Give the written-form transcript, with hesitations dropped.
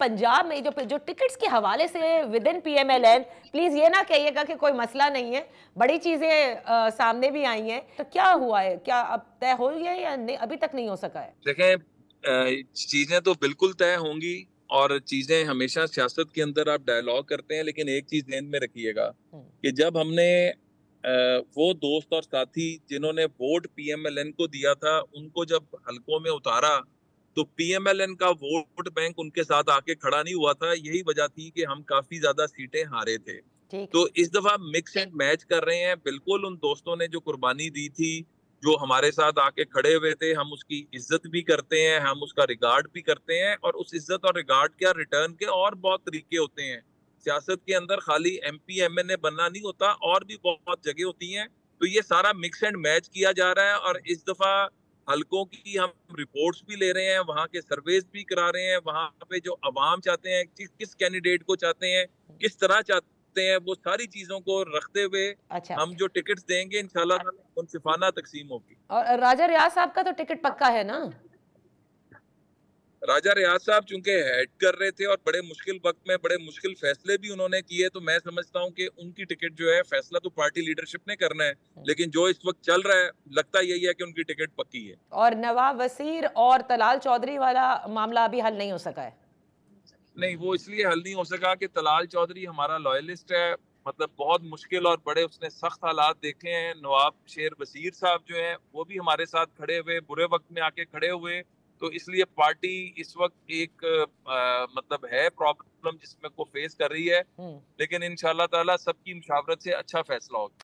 पंजाब में जो टिकट्स के हवाले से विद इन पीएमएलएन, प्लीज ये ना कहिएगा कि कोई मसला नहीं है, बड़ी चीजें सामने भी आई हैं, तो क्या हुआ है, क्या अब तय हो गया है या नहीं, अभी तक नहीं हो सका है? देखें, चीजें तो बिल्कुल तय होंगी और चीजें हमेशा सियासत के अंदर आप डायलॉग करते हैं, लेकिन एक चीज ध्यान में रखिएगा कि जब हमने वो दोस्त और साथी जिन्होंने वोट पीएमएलएन को दिया था उनको जब हलकों में उतारा तो पीएमएलएन का वोट बैंक उनके साथ आके खड़ा नहीं हुआ था। यही वजह थी कि हम काफी ज्यादा सीटें हारे थे। ठीक है। तो इस दफा मिक्स एंड मैच कर रहे हैं। बिल्कुल उन दोस्तों ने जो कुर्बानी दी थी, जो हमारे साथ आके खड़े हुए थे, हम उसकी इज्जत भी करते हैं, हम उसका रिगार्ड भी करते हैं और उस इज्जत और रिगार्ड के रिटर्न के और बहुत तरीके होते हैं। सियासत के अंदर खाली एमपी एमएनए बनना नहीं होता, और भी बहुत जगह होती हैं। तो ये सारा मिक्स एंड मैच किया जा रहा है और इस दफा हलकों की हम रिपोर्ट्स भी ले रहे हैं, वहां के सर्वेस भी करा रहे हैं, वहां पे जो अवाम चाहते हैं, किस कैंडिडेट को चाहते हैं, किस तरह चाहते हैं, वो सारी चीजों को रखते हुए अच्छा। हम जो टिकट्स देंगे इंशाल्लाह मुनसिफाना तकसीम होगी। और राजा रियाज साहब का तो टिकट पक्का है ना? राजा रियाज साहब चूंकि हेड कर रहे थे और बड़े मुश्किल वक्त में बड़े मुश्किल फैसले भी उन्होंने किए, तो मैं समझता हूं कि उनकी टिकट जो है, फैसला तो पार्टी लीडरशिप ने करना है, लेकिन जो इस वक्त चल रहा है लगता यही है कि उनकी टिकट पक्की है। और नवाब वसीर और तलाल चौधरी वाला मामला अभी हल नहीं हो सका है? नहीं, वो इसलिए हल नहीं हो सका कि तलाल चौधरी हमारा लॉयलिस्ट है। मतलब बहुत मुश्किल और बड़े उसने सख्त हालात देखे हैं। नवाब शेर वसीर साहब जो हैं वो भी हमारे साथ खड़े हुए, बुरे वक्त में आके खड़े हुए। तो इसलिए पार्टी इस वक्त एक मतलब है प्रॉब्लम जिसमें को फेस कर रही है, लेकिन इंशाल्लाह ताला सबकी मुशावरत से अच्छा फैसला होगा।